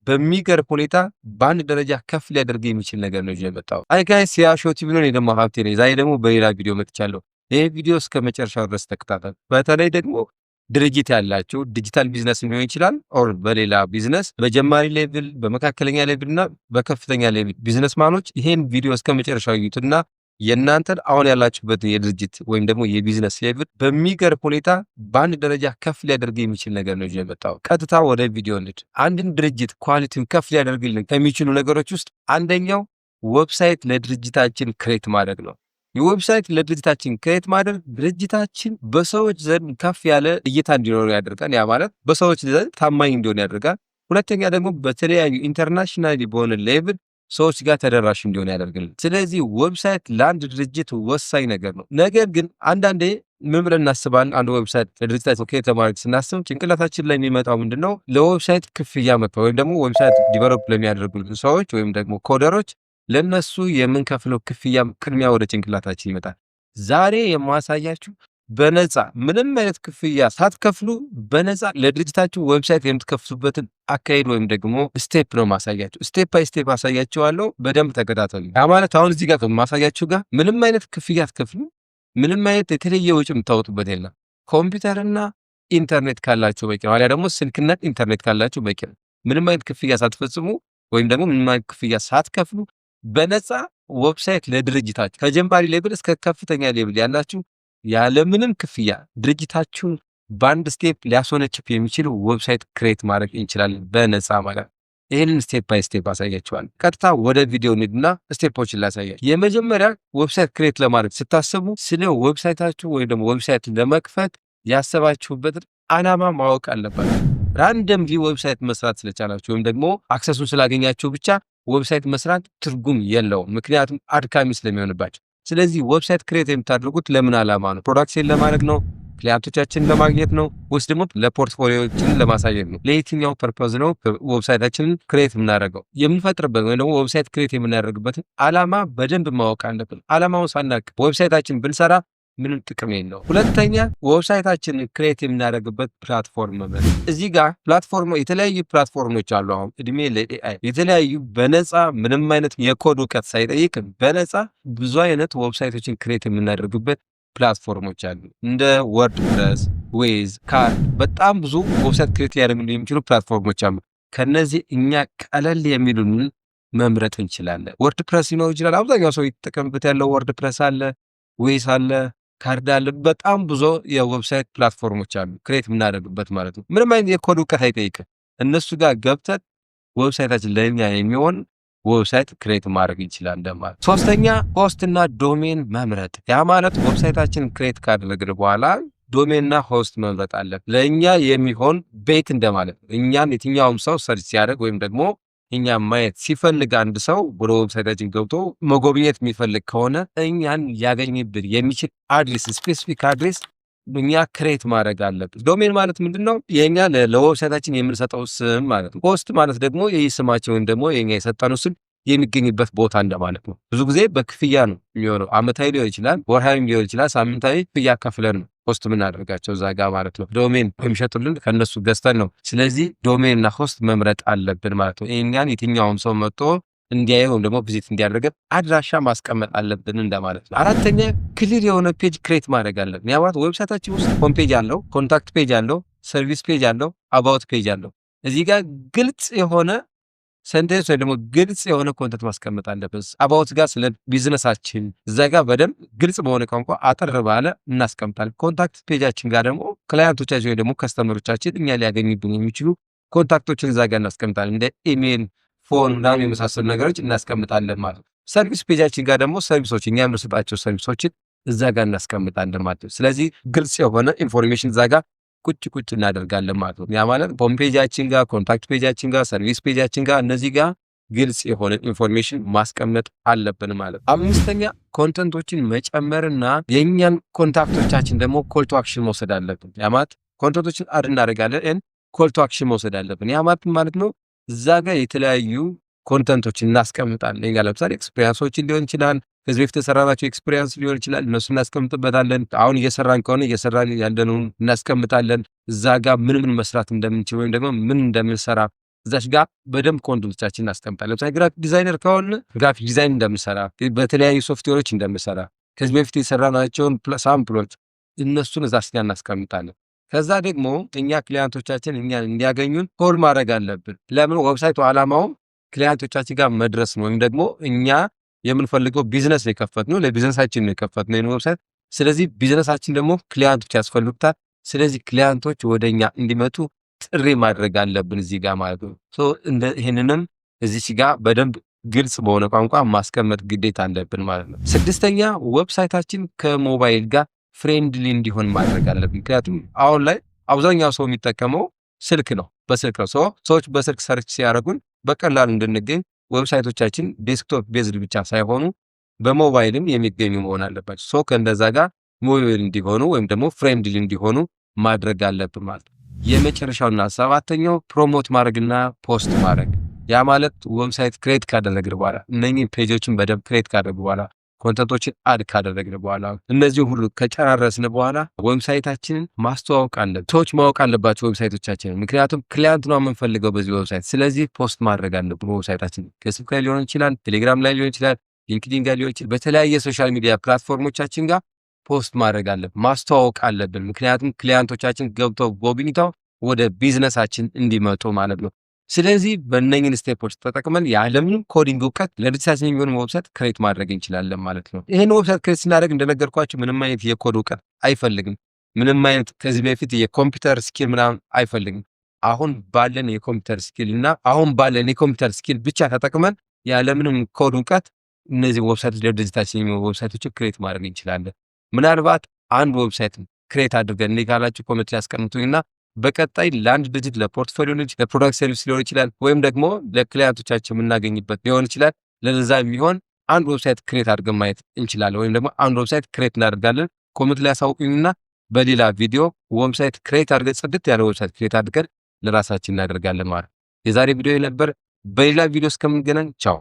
በሚገርም ሁኔታ በአንድ ደረጃ ከፍ ሊያደርግ የሚችል ነገር ነው የመጣው። አይ ጋይስ ያሾ ቲቪ ነው ደግሞ ሀብቴ ነኝ። ዛሬ ደግሞ በሌላ ቪዲዮ መጥቻለሁ። ይሄ ቪዲዮ እስከ መጨረሻው ድረስ ተከታተሉ። በተለይ ደግሞ ድርጅት ያላችሁ ዲጂታል ቢዝነስ ሊሆን ይችላል ኦር በሌላ ቢዝነስ በጀማሪ ሌቭል፣ በመካከለኛ ሌቭል እና በከፍተኛ ሌቭል ቢዝነስ ማኖች ይሄን ቪዲዮ እስከ መጨረሻው ይዩትና የእናንተን አሁን ያላችሁበት የድርጅት ወይም ደግሞ የቢዝነስ ሌቭል በሚገርም ሁኔታ በአንድ ደረጃ ከፍ ሊያደርግ የሚችል ነገር ነው የመጣው። ቀጥታ ወደ ቪዲዮ እንሂድ። አንድን ድርጅት ኳሊቲውን ከፍ ሊያደርግልን ከሚችሉ ነገሮች ውስጥ አንደኛው ዌብሳይት ለድርጅታችን ክሬት ማድረግ ነው። የዌብሳይት ለድርጅታችን ክሬት ማድረግ ድርጅታችን በሰዎች ዘንድ ከፍ ያለ እይታ እንዲኖር ያደርጋል። ያ ማለት በሰዎች ዘንድ ታማኝ እንዲሆን ያደርጋል። ሁለተኛ ደግሞ በተለያዩ ኢንተርናሽናል በሆነ ሌቭል ሰዎች ጋር ተደራሽ እንዲሆን ያደርግልን። ስለዚህ ዌብሳይት ለአንድ ድርጅት ወሳኝ ነገር ነው። ነገር ግን አንዳንዴ ምን ብለን እናስባለን? አንድ ዌብሳይት ለድርጅታችን ክሬት ለማድረግ ስናስብ ጭንቅላታችን ላይ የሚመጣው ምንድነው? ለዌብሳይት ክፍያ መክፈል ወይም ደግሞ ዌብሳይት ዲቨሎፕ ለሚያደርጉልን ሰዎች ወይም ደግሞ ኮደሮች ለነሱ የምንከፍለው ክፍያ ቅድሚያ ወደ ጭንቅላታችን ይመጣል። ዛሬ የማሳያችሁ በነፃ ምንም አይነት ክፍያ ሳትከፍሉ በነፃ ለድርጅታችሁ ዌብሳይት የምትከፍቱበትን አካሄድ ወይም ደግሞ ስቴፕ ነው ማሳያችሁ። ስቴፕ ባይ ስቴፕ አሳያችኋለሁ። በደንብ ተከታተሉ። ያ ማለት አሁን እዚህ ጋር ማሳያችሁ ጋር ምንም አይነት ክፍያ አትከፍሉ። ምንም አይነት የተለየ ወጪ የምታወጡበት የለም። ኮምፒውተርና ኢንተርኔት ካላችሁ በቂ ነው። አሊያ ደግሞ ስልክና ኢንተርኔት ካላችሁ በቂ ነው። ምንም አይነት ክፍያ ሳትፈጽሙ ወይም ደግሞ ምንም አይነት ክፍያ ሳትከፍሉ በነፃ ዌብሳይት ለድርጅታችሁ ከጀማሪ ሌቭል እስከ ከፍተኛ ሌቭል ያላችሁ ያለምንም ክፍያ ድርጅታችሁን በአንድ ስቴፕ ሊያስወነጭፍ የሚችል ዌብሳይት ክሬት ማድረግ እንችላለን በነፃ ማለት። ይህንን ስቴፕ ባይ ስቴፕ አሳያችኋለሁ። ቀጥታ ወደ ቪዲዮ እንሂድና ስቴፖችን ላሳያችሁ። የመጀመሪያ ዌብሳይት ክሬት ለማድረግ ስታስቡ ስለ ዌብሳይታችሁ ወይም ደግሞ ዌብሳይት ለመክፈት ያሰባችሁበትን ዓላማ ማወቅ አለባችሁ። ራንደምሊ ዌብሳይት መስራት ስለቻላችሁ ወይም ደግሞ አክሰሱን ስላገኛችሁ ብቻ ዌብሳይት መስራት ትርጉም የለውም፣ ምክንያቱም አድካሚ ስለሚሆንባችሁ። ስለዚህ ዌብሳይት ክሬት የምታደርጉት ለምን ዓላማ ነው? ፕሮዳክት ሴል ለማድረግ ነው? ክሊያንቶቻችንን ለማግኘት ነው? ወይስ ደግሞ ለፖርትፎሊዮችን ለማሳየት ነው? ለየትኛው ፐርፐዝ ነው ዌብሳይታችንን ክሬት የምናደርገው? የምንፈጥርበት ወይም ደግሞ ዌብሳይት ክሬት የምናደርግበትን ዓላማ በደንብ ማወቅ አለብን። ዓላማውን ሳናውቅ ዌብሳይታችን ብንሰራ ምንም ጥቅም የለው። ሁለተኛ ዌብሳይታችንን ክሬት የምናደርግበት ፕላትፎርም መምረጥ። እዚህ ጋር ፕላትፎርም የተለያዩ ፕላትፎርሞች አሉ። አሁን እድሜ ለኤአይ የተለያዩ በነፃ ምንም አይነት የኮድ እውቀት ሳይጠይቅ በነፃ ብዙ አይነት ዌብሳይቶችን ክሬት የምናደርግበት ፕላትፎርሞች አሉ። እንደ ወርድፕረስ፣ ዌዝ፣ ካርድ በጣም ብዙ ዌብሳይት ክሬት ሊያደርጉልን የሚችሉ ፕላትፎርሞች አሉ። ከነዚህ እኛ ቀለል የሚሉን መምረጥ እንችላለን። ወርድፕረስ ሊኖር ይችላል። አብዛኛው ሰው ይጠቀምበት ያለው ወርድፕረስ አለ፣ ዌዝ አለ፣ ካርድ አለ። በጣም ብዙ የዌብሳይት ፕላትፎርሞች አሉ ክሬት የምናደርግበት ማለት ነው። ምንም አይነት የኮድ እውቀት አይጠይቅም። እነሱ ጋር ገብተን ዌብሳይታችን ለኛ የሚሆን ዌብሳይት ክሬት ማድረግ እንችላለን ማለት። ሶስተኛ ሆስትና ዶሜን መምረጥ። ያ ማለት ዌብሳይታችንን ክሬት ካደረግን በኋላ ዶሜንና ሆስት መምረጥ አለን። ለእኛ የሚሆን ቤት እንደማለት ነው። እኛን የትኛውም ሰው ሰርች ሲያደርግ ወይም ደግሞ እኛ ማየት ሲፈልግ አንድ ሰው ወደ ዌብሳይታችን ገብቶ መጎብኘት የሚፈልግ ከሆነ እኛን ሊያገኝብን የሚችል አድሬስ፣ ስፔሲፊክ አድሬስ እኛ ክሬት ማድረግ አለብን። ዶሜን ማለት ምንድነው? የኛ ለዌብሳይታችን የምንሰጠው ስም ማለት ነው። ሆስት ማለት ደግሞ ይህ ስማችን ወይም ደግሞ የኛ የሰጠነው ስም የሚገኝበት ቦታ እንደማለት ነው። ብዙ ጊዜ በክፍያ ነው የሚሆነው። አመታዊ ሊሆን ይችላል፣ ወርሃዊ ሊሆን ይችላል፣ ሳምንታዊ ክፍያ ከፍለን ነው ሆስት የምናደርጋቸው እዛ ጋር ማለት ነው። ዶሜን የሚሸጡልን ከነሱ ገዝተን ነው። ስለዚህ ዶሜን እና ሆስት መምረጥ አለብን ማለት ነው። እኛን የትኛውም ሰው መጥቶ እንዲያየው ወይም ደግሞ ቪዚት እንዲያደርገን አድራሻ ማስቀመጥ አለብን እንደማለት ነው። አራተኛ ክሊር የሆነ ፔጅ ክሬት ማድረግ አለብን። ያ ማለት ዌብሳይታችን ውስጥ ሆም ፔጅ አለው፣ ኮንታክት ፔጅ አለው፣ ሰርቪስ ፔጅ አለው፣ አባውት ፔጅ አለው። እዚህ ጋር ግልጽ የሆነ ሰንቴንስ ወይ ደግሞ ግልጽ የሆነ ኮንተንት ማስቀመጥ አለብን። አባውት ጋር ስለ ቢዝነሳችን እዛ ጋር በደንብ ግልጽ በሆነ ቋንቋ አጠር ባለ እናስቀምጣለን። ኮንታክት ፔጃችን ጋር ደግሞ ክላይንቶቻችን ወይ ደግሞ ከስተመሮቻችን እኛ ሊያገኙብን የሚችሉ ኮንታክቶችን እዛ ጋር እናስቀምጣለን። እንደ ኢሜል፣ ፎን ምናምን የመሳሰሉ ነገሮች እናስቀምጣለን ማለት ነው። ሰርቪስ ፔጃችን ጋር ደግሞ ሰርቪሶች እኛ የምንሰጣቸው ሰርቪሶችን እዛ ጋር እናስቀምጣለን ማለት ነው። ስለዚህ ግልጽ የሆነ ኢንፎርሜሽን እዛ ጋር ቁጭ እናደርጋለን ማለት ነው። ያ ማለት ሆም ፔጃችን ጋር፣ ኮንታክት ፔጃችን ጋር፣ ሰርቪስ ፔጃችን ጋር እነዚህ ጋር ግልጽ የሆነ ኢንፎርሜሽን ማስቀመጥ አለብን ማለት ነው። አምስተኛ ኮንተንቶችን መጨመርና የኛን ኮንታክቶቻችን ደግሞ ኮል ቱ አክሽን መውሰድ አለብን። ያ ማለት ኮንተንቶችን አድ እናደርጋለን፣ ኮል ቱ አክሽን መውሰድ አለብን። ያ ማለት ነው እዛ ጋር የተለያዩ ኮንተንቶችን እናስቀምጣለን። እኛ ለምሳሌ ኤክስፒሪየንሶችን ሊሆን ይችላል፣ ከዚህ በፊት የተሰራናቸው ኤክስፒሪየንስ ሊሆን ይችላል፣ እነሱ እናስቀምጥበታለን። አሁን እየሰራን ከሆነ እየሰራን ያለነውን እናስቀምጣለን። እዛ ጋር ምን መስራት እንደምንችል ወይም ደግሞ ምን እንደምንሰራ እዛች ጋር በደንብ ኮንተንቶቻችን እናስቀምጣለን። ለምሳሌ ግራፊክ ዲዛይነር ከሆነ ግራፊክ ዲዛይን እንደምሰራ፣ በተለያዩ ሶፍትዌሮች እንደምሰራ፣ ከዚህ በፊት የሰራናቸውን ሳምፕሎች እነሱን እዛ ጋር እናስቀምጣለን። ከዛ ደግሞ እኛ ክሊያንቶቻችን እኛን እንዲያገኙን ኮል ማድረግ አለብን። ለምን? ዌብሳይቱ ዓላማውም ክሊያንቶቻችን ጋር መድረስ ነው። ወይም ደግሞ እኛ የምንፈልገው ቢዝነስ ነው የከፈትነው፣ ለቢዝነሳችን ነው የከፈትነው ይሄን ዌብሳይት። ስለዚህ ቢዝነሳችን ደግሞ ክሊያንቶች ያስፈልጉታል። ስለዚህ ክሊያንቶች ወደኛ እንዲመጡ ጥሪ ማድረግ አለብን እዚህ ጋር ማለት ነው። ይህንንም እዚች ጋር በደንብ ግልጽ በሆነ ቋንቋ ማስቀመጥ ግዴታ አለብን ማለት ነው። ስድስተኛ ዌብሳይታችን ከሞባይል ጋር ፍሬንድሊ እንዲሆን ማድረግ አለብን። ምክንያቱም አሁን ላይ አብዛኛው ሰው የሚጠቀመው ስልክ ነው፣ በስልክ ነው። ሰዎች በስልክ ሰርች ሲያደርጉን በቀላሉ እንድንገኝ ዌብሳይቶቻችን ዴስክቶፕ ቤዝድ ብቻ ሳይሆኑ በሞባይልም የሚገኙ መሆን አለባቸው። ከእንደዛ ጋር ሞባይል እንዲሆኑ ወይም ደግሞ ፍሬንድሊ እንዲሆኑ ማድረግ አለብን ማለት ነው። የመጨረሻውና ሰባተኛው ፕሮሞት ማድረግና ፖስት ማድረግ። ያ ማለት ዌብሳይት ክሬት ካደረግን በኋላ እነኚህ ፔጆችን በደንብ ክሬት ካደረግን በኋላ ኮንተንቶችን አድ ካደረግን በኋላ እነዚህ ሁሉ ከጨራረስን በኋላ ዌብሳይታችንን ማስተዋወቅ አለብን። ሰዎች ማወቅ አለባቸው ዌብሳይቶቻችንን። ምክንያቱም ክሊያንት ነው የምንፈልገው በዚህ ዌብሳይት። ስለዚህ ፖስት ማድረግ አለብን ዌብሳይታችን። ፌስቡክ ላይ ሊሆን ይችላል፣ ቴሌግራም ላይ ሊሆን ይችላል፣ ሊንክዲን ጋር ሊሆን ይችላል። በተለያየ ሶሻል ሚዲያ ፕላትፎርሞቻችን ጋር ፖስት ማድረግ አለብን፣ ማስተዋወቅ አለብን። ምክንያቱም ክሊያንቶቻችን ገብተው ጎብኝተው ወደ ቢዝነሳችን እንዲመጡ ማለት ነው። ስለዚህ በእነኝን ስቴፖች ተጠቅመን ያለምንም ኮዲንግ እውቀት ለድርጅታችን የሚሆን ዌብሳይት ክሬት ማድረግ እንችላለን ማለት ነው። ይህን ዌብሳይት ክሬት ስናደርግ እንደነገርኳችሁ ምንም አይነት የኮድ እውቀት አይፈልግም። ምንም አይነት ከዚህ በፊት የኮምፒውተር ስኪል ምናምን አይፈልግም። አሁን ባለን የኮምፒውተር ስኪል ብቻ ተጠቅመን ያለምንም ኮድ እውቀት እነዚህ ዌብሳይቶች ለድርጅታችን የሚሆኑ ዌብሳይቶችን ክሬት ማድረግ እንችላለን። ምናልባት አንድ ዌብሳይት ክሬት አድርገን እንዴ ካላችሁ ኮሜንት ላይ አስቀምጡኝና በቀጣይ ለአንድ ድርጅት ለፖርትፎሊዮ ለፕሮዳክት ሰርቪስ ሊሆን ይችላል፣ ወይም ደግሞ ለክሊያንቶቻችን የምናገኝበት ሊሆን ይችላል። ለዛ የሚሆን አንድ ዌብሳይት ክሬት አድርገን ማየት እንችላለን። ወይም ደግሞ አንድ ዌብሳይት ክሬት እናደርጋለን። ኮሜንት ላይ አሳውቁኝና በሌላ ቪዲዮ ዌብሳይት ክሬት አድርገን ጽድት ያለ ዌብሳይት ክሬት አድርገን ለራሳችን እናደርጋለን ማለት። የዛሬ ቪዲዮ ነበር። በሌላ ቪዲዮ እስከምንገናኝ ቻው።